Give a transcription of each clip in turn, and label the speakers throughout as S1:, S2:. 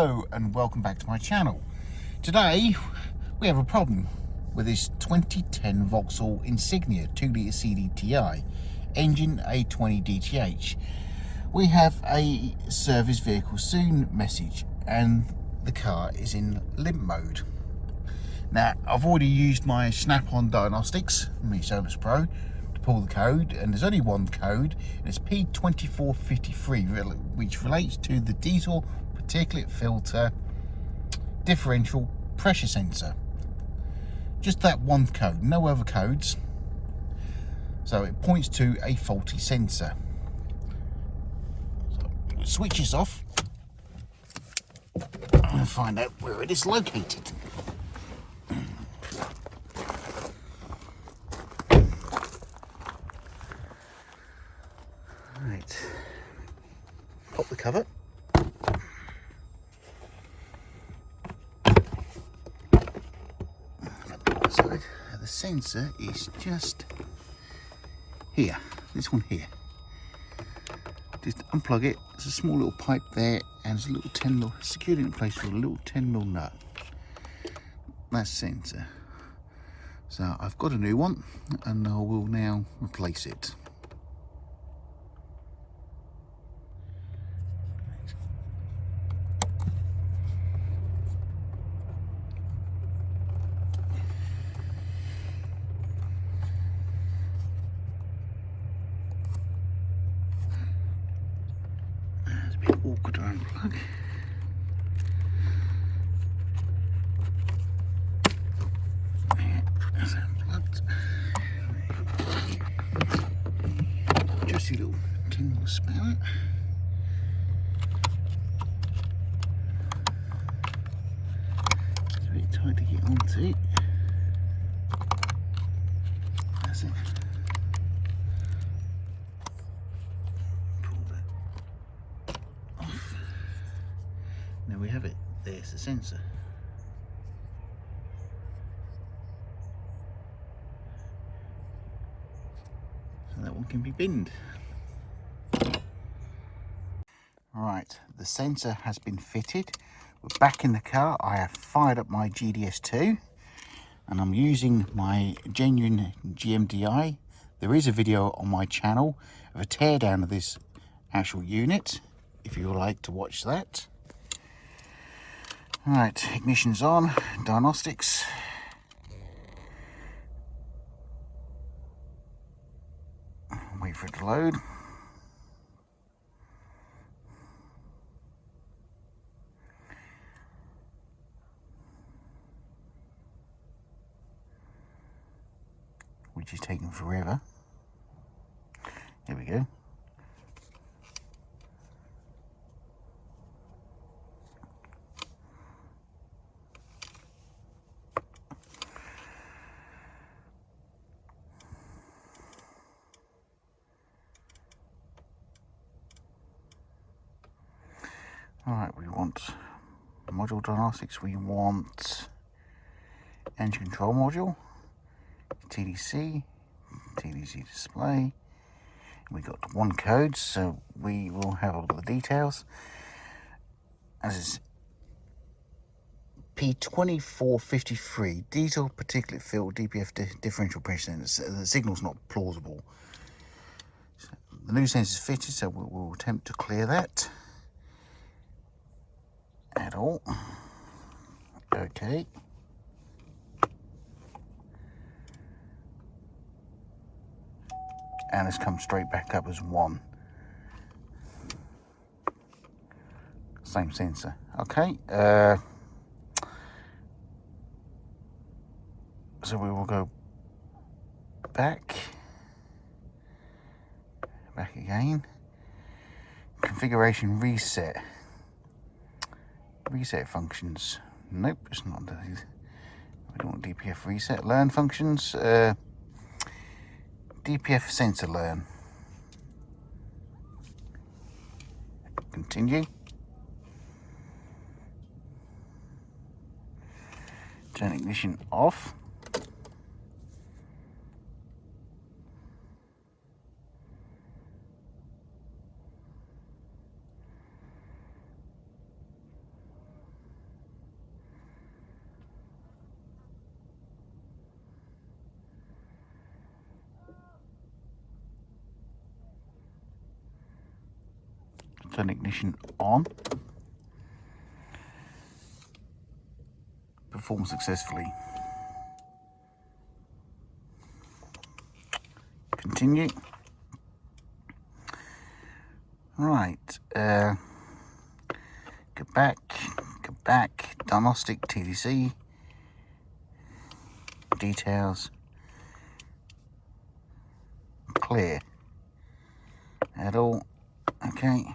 S1: Hello and welcome back to my channel. Today we have a problem with this 2010 Vauxhall Insignia 2.0 Cdti engine A20 DTH. We have a service vehicle soon message and the car is in limp mode. Now I've already used my snap-on diagnostics, my Solus Pro, to pull the code, and there's only one code and it's P2453, which relates to the diesel particulate filter differential pressure sensor. Just that one code, no other codes. So it points to a faulty sensor. So we'll switch this off and find out where it is located. Right, pop the cover. So the sensor is just here, this one here. Just unplug it. There's a small little pipe there, and there's a little 10mm secured in place with a little 10mm nut. That's sensor. So I've got a new one, and I will now replace it. It's a bit awkward to unplug. That's unplugged. Just a little 10mm spanner. It's a bit tight to get onto. That's it. Pull that off. Now we have it. There's the sensor. So that one can be binned. Right, the sensor has been fitted. We're back in the car. I have fired up my GDS2 and I'm using my genuine GMDI. There is a video on my channel of a teardown of this actual unit, if you would like to watch that. Right, ignition's on, diagnostics. Wait for it to load. Which is taking forever. Here we go. Alright, we want module diagnostics, we want engine control module, TDC display. We got one code, so we will have a look at the details. As is P2453 diesel particulate filter DPF differential pressure sensor. The signal's not plausible. So the new sensor is fitted, so we'll attempt to clear that. At all. Okay. And it's come straight back up as one. Same sensor. Okay. So we will go back again. Configuration reset. Reset functions. Nope, it's not these. We don't want DPF reset. Learn functions. DPF sensor learn. Continue. Turn ignition off. Turn ignition on. Perform successfully. Continue. Right. Go back. Diagnostic TDC. Details. Clear. Add all. Okay.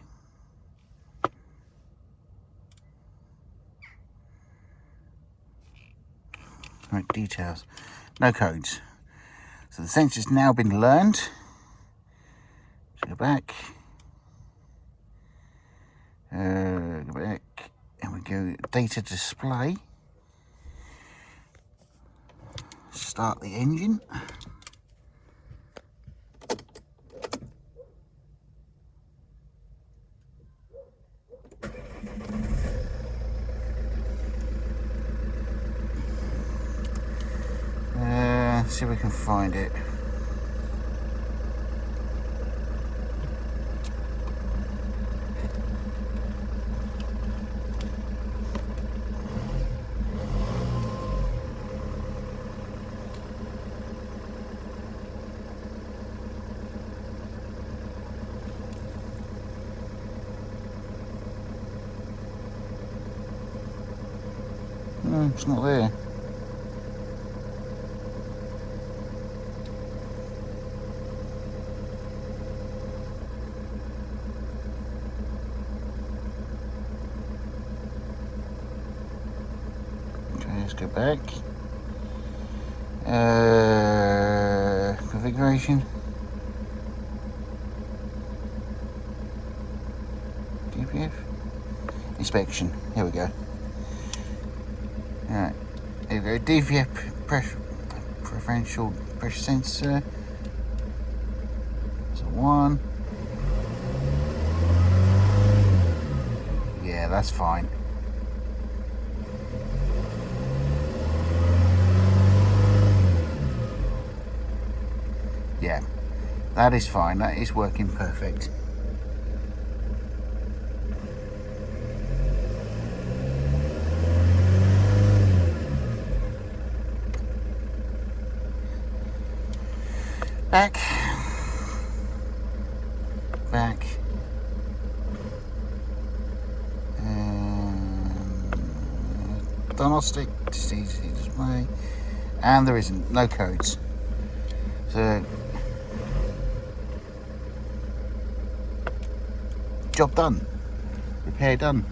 S1: Right, details. No codes. So the sensor's now been learned. So go back. Go back. And we go data display. Start the engine. See if we can find it. No, it's not there. Let's go back. Configuration. DPF. Inspection. Here we go. Alright. Here we go. DPF preferential pressure sensor. So 1. Yeah, that's fine. Yeah, that is fine. That is working perfect. Back. Diagnostic display, and there isn't, no codes. So job done, repair done.